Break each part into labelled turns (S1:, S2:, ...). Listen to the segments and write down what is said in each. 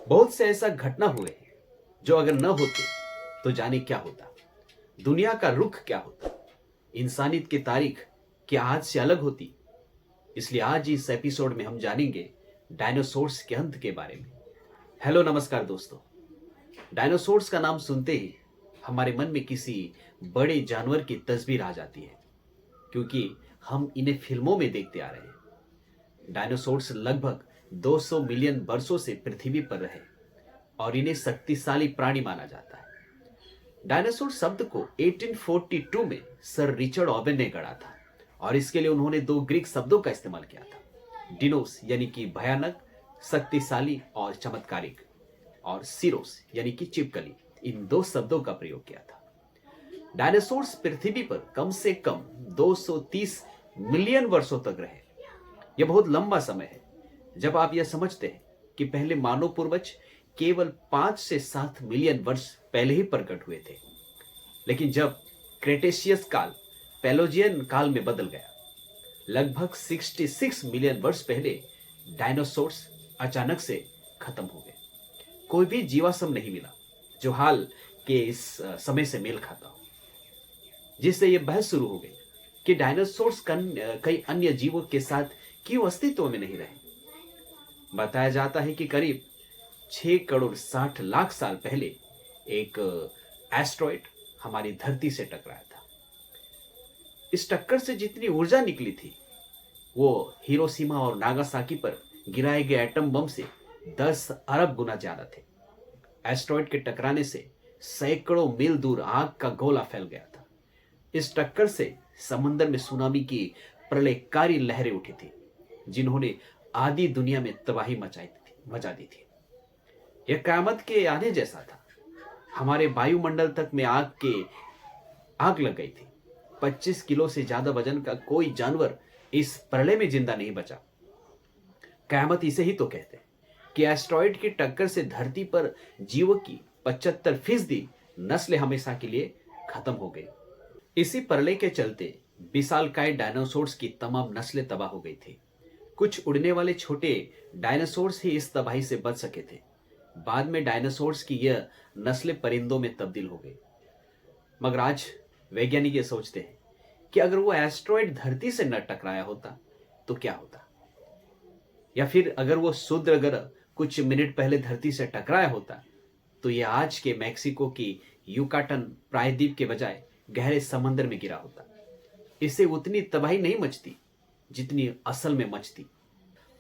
S1: बहुत से ऐसा घटना हुए हैं जो अगर न होते तो जाने क्या होता, दुनिया का रुख क्या होता, इंसानियत की तारीख क्या आज से अलग होती। इसलिए आज इस एपिसोड में हम जानेंगे डायनासोर्स के अंत के बारे में। हेलो नमस्कार दोस्तों। डायनासोर्स का नाम सुनते ही हमारे मन में किसी बड़े जानवर की तस्वीर आ जाती है, क्योंकि हम इन्हें फिल्मों में देखते आ रहे हैं। डायनासोर्स लगभग 200 मिलियन वर्षों से पृथ्वी पर रहे और इन्हें शक्तिशाली प्राणी माना जाता है। डायनासोर शब्द को 1842 में सर रिचर्ड ओवेन ने गढ़ा था और इसके लिए उन्होंने दो ग्रीक शब्दों का इस्तेमाल किया था। डिनोस यानी कि भयानक, शक्तिशाली और चमत्कारिक, और सिरोस यानी कि चिपकली, इन दो शब्दों का प्रयोग किया था। डायनासोर्स पृथ्वी पर कम से कम 230 मिलियन वर्षों तक रहे। यह बहुत लंबा समय है जब आप यह समझते हैं कि पहले मानव पूर्वज केवल 5 से 7 मिलियन वर्ष पहले ही प्रकट हुए थे। लेकिन जब क्रेटेशियस काल पैलोजियन काल में बदल गया, लगभग 66 मिलियन वर्ष पहले डायनासोर्स अचानक से खत्म हो गए। कोई भी जीवाश्म नहीं मिला जो हाल के इस समय से मेल खाता हो, जिससे यह बहस शुरू हो गई कि डायनासोर्स कई अन्य जीवों के साथ क्यों अस्तित्व में नहीं रहे। बताया जाता है कि करीब 6 करोड़ 60 लाख साल पहले एक एस्ट्रॉइड हमारी धरती से टकराया था। इस टक्कर से जितनी ऊर्जा निकली थी वो हिरोशिमा और नागासाकी पर गिराए गए एटम बम से 10 अरब गुना ज्यादा थे। एस्ट्रॉइड के टकराने से सैकड़ों मील दूर आग का गोला फैल गया था। इस टक्कर से समुद्र में सुनामी की प्रलयकारी लहरें उठी थी, जिन्होंने आधी दुनिया में तबाही मचा दी थी। यह कयामत के आने जैसा था। हमारे वायुमंडल तक में आग लग गई थी। 25 किलो से ज्यादा वजन का कोई जानवर इस प्रलय में जिंदा नहीं बचा। कयामत इसे ही तो कहते हैं कि एस्ट्रॉइड की टक्कर से धरती पर जीवों की 75% नस्लें हमेशा के लिए खत्म हो गई। इसी प्रलय के चलते विशालकाय डायनासोर्स की तमाम नस्लें तबाह हो गई थी। कुछ उड़ने वाले छोटे डायनासोर्स ही इस तबाही से बच सके थे। बाद में डायनासोर्स की यह नस्लें परिंदों में तब्दील हो गई। मगर आज वैज्ञानिक ये सोचते हैं कि अगर वो एस्ट्रॉइड धरती से न टकराया होता तो क्या होता, या फिर अगर वो क्षुद्र ग्रह कुछ मिनट पहले धरती से टकराया होता तो यह आज के मैक्सिको की युकाटन प्रायद्वीप के बजाय गहरे समंदर में गिरा होता। इससे उतनी तबाही नहीं मचती जितनी असल में मचती।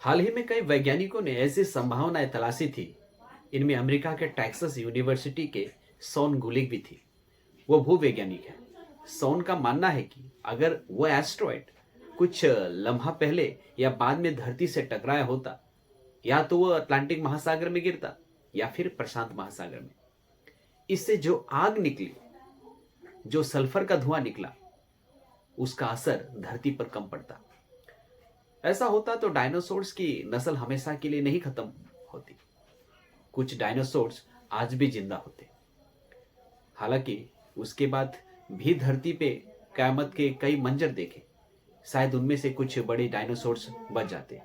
S1: हाल ही में कई वैज्ञानिकों ने ऐसी संभावनाएं तलाशी थी। इनमें अमेरिका के टेक्सास यूनिवर्सिटी के शॉन गुलिक भी थी। वो भूवैज्ञानिक है। शॉन का मानना है कि अगर वो एस्ट्रॉइड कुछ लम्हा पहले या बाद में धरती से टकराया होता, या तो वो अटलांटिक महासागर में गिरता या फिर प्रशांत महासागर में। इससे जो आग निकली, जो सल्फर का धुआं निकला, उसका असर धरती पर कम पड़ता। ऐसा होता तो डायनासोर्स की नस्ल हमेशा के लिए नहीं खत्म होती। कुछ डायनासोर्स आज भी जिंदा होते। हालांकि उसके बाद भी धरती पे कयामत के कई मंजर देखे, शायद उनमें से कुछ बड़े डायनासोर्स बच जाते,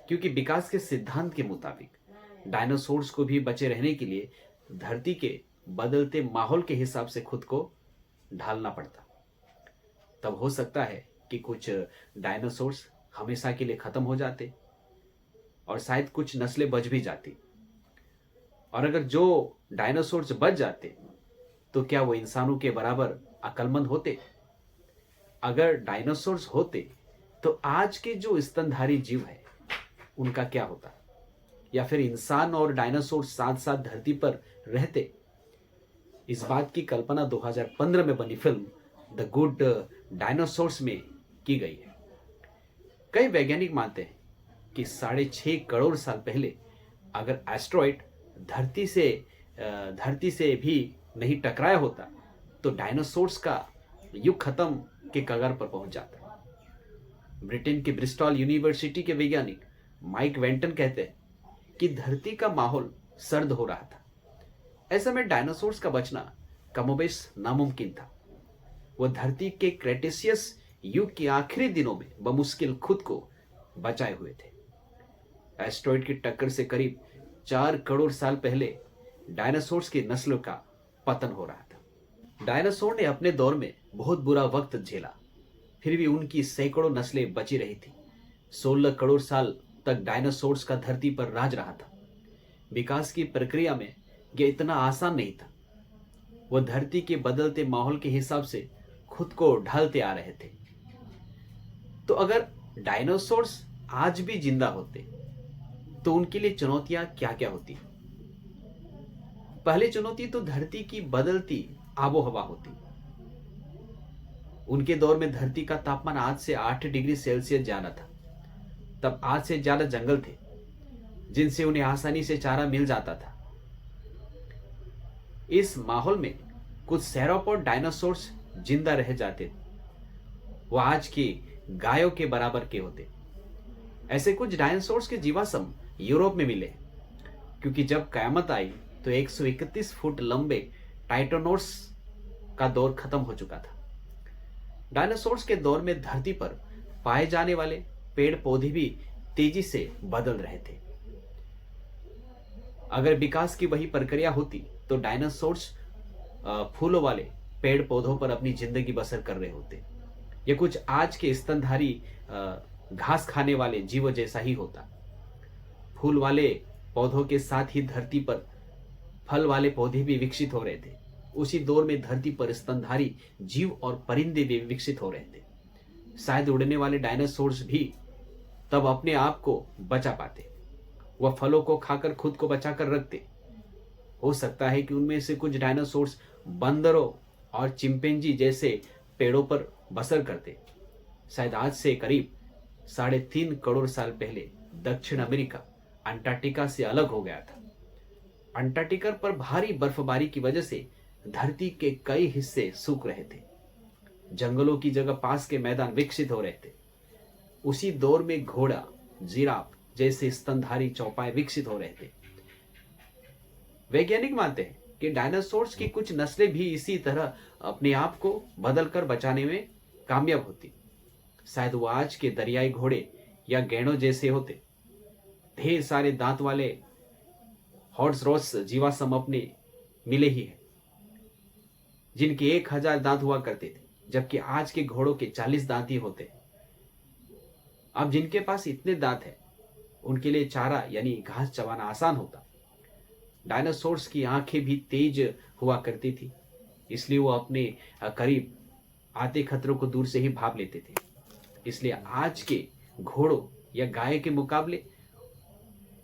S1: क्योंकि विकास के सिद्धांत के मुताबिक डायनासोर्स को भी बचे रहने के लिए धरती के बदलते माहौल के हिसाब से खुद को ढालना पड़ता। तब हो सकता है कि कुछ डायनासोर्स हमेशा के लिए खत्म हो जाते और शायद कुछ नस्लें बच भी जाती। और अगर जो डायनासोर्स बच जाते तो क्या वो इंसानों के बराबर अक्लमंद होते? अगर डायनासोर्स होते तो आज के जो स्तनधारी जीव है उनका क्या होता? या फिर इंसान और डायनासोर साथ साथ धरती पर रहते? इस बात की कल्पना 2015 में बनी फिल्म द गुड डायनासोर्स में की गई है। कई वैज्ञानिक मानते हैं कि 6.5 करोड़ साल पहले अगर एस्ट्रॉइड धरती से भी नहीं टकराया होता तो डायनासोर्स का युग खत्म के कगार पर पहुंच जाता। ब्रिटेन के ब्रिस्टॉल यूनिवर्सिटी के वैज्ञानिक माइक वेंटन कहते हैं कि धरती का माहौल सर्द हो रहा था। ऐसे में डायनासोर्स का बचना कमोबेश नामुमकिन था। वह धरती के क्रेटेशियस युग के आखिरी दिनों में बमुश्किल खुद को बचाए हुए थे। एस्ट्रॉइड की टक्कर से करीब 4 करोड़ साल पहले डायनासोर्स की नस्ल का पतन हो रहा था। डायनासोर ने अपने दौर में बहुत बुरा वक्त झेला, फिर भी उनकी सैकड़ों नस्लें बची रही थी। 16 करोड़ साल तक डायनासोर्स का धरती पर राज रहा था। विकास की प्रक्रिया में यह इतना आसान नहीं था। वह धरती के बदलते माहौल के हिसाब से खुद को ढालते आ रहे थे। तो अगर डायनासोर्स आज भी जिंदा होते तो उनके लिए चुनौतियां क्या क्या होती? पहली चुनौती तो धरती की बदलती आबो हवा होती। उनके दौर में धरती का तापमान आज से 8 डिग्री सेल्सियस ज्यादा था। तब आज से ज्यादा जंगल थे जिनसे उन्हें आसानी से चारा मिल जाता था। इस माहौल में कुछ सेरोपोड डायनासोर्स जिंदा रह जाते, वो आज की गायों के बराबर के होते। ऐसे कुछ डायनासोर्स के जीवाश्म यूरोप में मिले, क्योंकि जब कयामत आई तो 131 फुट लंबे टाइटोनोर्स का दौर खत्म हो चुका था। डायनासोर्स के दौर में धरती पर पाए जाने वाले पेड़ पौधे भी तेजी से बदल रहे थे। अगर विकास की वही प्रक्रिया होती तो डायनासोर्स फूलों वाले पेड़ पौधों पर अपनी जिंदगी बसर कर रहे होते। ये कुछ आज के स्तनधारी घास खाने वाले जीवों जैसा ही होता। फूल वाले पौधों के साथ ही धरती पर फल वाले पौधे भी विकसित हो रहे थे। उसी दौर में धरती पर स्तनधारी जीव और परिंदे भी विकसित हो रहे थे। शायद उड़ने वाले डायनासोर्स भी तब अपने आप को बचा पाते। वह फलों को खाकर खुद को बचाकर रखते। हो सकता है कि उनमें से कुछ डायनासोर्स बंदरों और चिंपैंजी जैसे पेड़ों पर बसर करते। शायद आज से करीब 3.5 करोड़ साल पहले दक्षिण अमेरिका अंटार्कटिका से अलग हो गया था। अंटार्कटिका पर भारी बर्फबारी की वजह से धरती के कई हिस्से सूख रहे थे। जंगलों की जगह पास के मैदान विकसित हो रहे थे। उसी दौर में घोड़ा, जिराफ जैसे स्तनधारी चौपाए विकसित हो रहे थे। वैज्ञानिक मानते हैं कि डायनासोर्स की कुछ नस्लें भी इसी तरह अपने आप को बदलकर बचाने में कामयाब होती। शायद वो आज के दरियाई घोड़े या गैंडों जैसे होते। ढेर सारे दांत वाले हॉर्स रोस जीवाश्म अपने मिले ही हैं, जिनके 1000 दांत हुआ करते थे, जबकि आज के घोड़ों के 40 दांत ही होते। अब जिनके पास इतने दांत हैं, उनके लिए चारा यानी घास चबाना आसान होता। डायनासोर्स की आंखें भी तेज हुआ करती थी, इसलिए वो अपने करीब आते खतरों को दूर से ही भाप लेते थे। इसलिए आज के घोड़ों या गाय के मुकाबले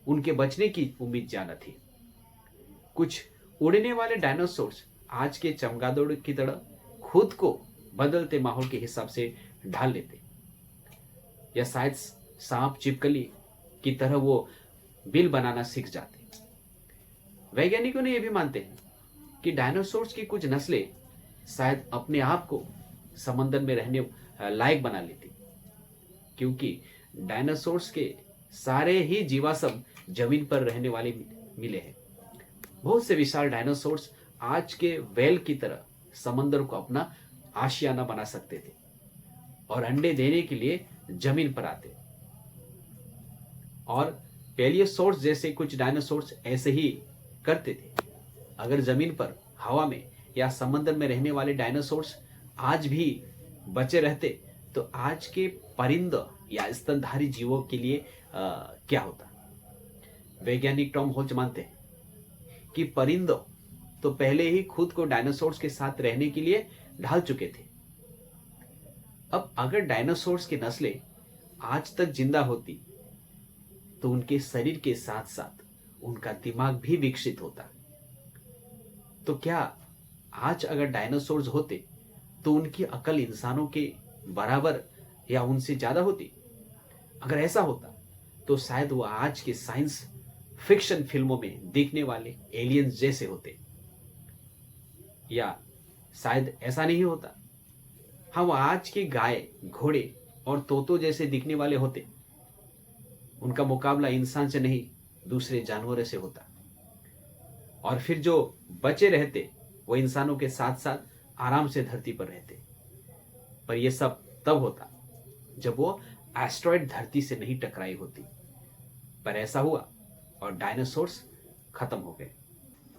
S1: उनके बचने की उम्मीद ज्यादा थी। कुछ उड़ने वाले डायनासोर्स आज के चमगादड़ की तरह खुद को बदलते माहौल के हिसाब से ढाल लेते, या शायद सांप छिपकली की तरह वो बिल बनाना सीख जाते। वैज्ञानिकों ने यह भी मानते हैं कि डायनासोर्स की कुछ नस्लें शायद अपने आप को समंदर में रहने लायक बना लेती, क्योंकि डायनासोर्स के सारे ही जीवाश्म जमीन पर रहने वाले मिले हैं। बहुत से विशाल डायनासोर्स आज के व्हेल की तरह समंदर को अपना आशियाना बना सकते थे और अंडे देने के लिए जमीन पर आते। और पेलियोसोर्स जैसे कुछ डायनासोर्स ऐसे ही करते थे। अगर जमीन पर, हवा में या समंदर में रहने वाले डायनासोर्स आज भी बचे रहते तो आज के परिंदों या स्तनधारी जीवों के लिए क्या होता? वैज्ञानिक टॉम होल्च मानते हैं कि परिंदों तो पहले ही खुद को डायनासोर्स के साथ रहने के लिए ढाल चुके थे। अब अगर डायनासोर्स की नस्लें आज तक जिंदा होती तो उनके शरीर के साथ साथ उनका दिमाग भी विकसित होता। तो क्या आज अगर डायनासोर्स होते तो उनकी अकल इंसानों के बराबर या उनसे ज्यादा होती? अगर ऐसा होता तो शायद वो आज के साइंस फिक्शन फिल्मों में दिखने वाले एलियंस जैसे होते, या शायद ऐसा नहीं होता। हाँ, वो आज के गाय, घोड़े और तोतों जैसे दिखने वाले होते। उनका मुकाबला इंसान से नहीं, दूसरे जानवरों से होता। और फिर जो बचे रहते वो इंसानों के साथ साथ आराम से धरती पर रहते। पर यह सब तब होता जब वो एस्ट्रॉयड धरती से नहीं टकराई होती। पर ऐसा हुआ और डायनासोर्स खत्म हो गए।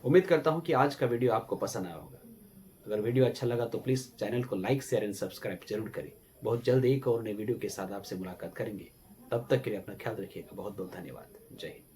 S1: उम्मीद करता हूं कि आज का वीडियो आपको पसंद आया होगा। अगर वीडियो अच्छा लगा तो प्लीज़ चैनल को लाइक, शेयर एंड सब्सक्राइब जरूर करें। बहुत जल्द एक और नए वीडियो के साथ आपसे मुलाकात करेंगे। तब तक के लिए अपना ख्याल रखिएगा। बहुत बहुत धन्यवाद। जय हिंद।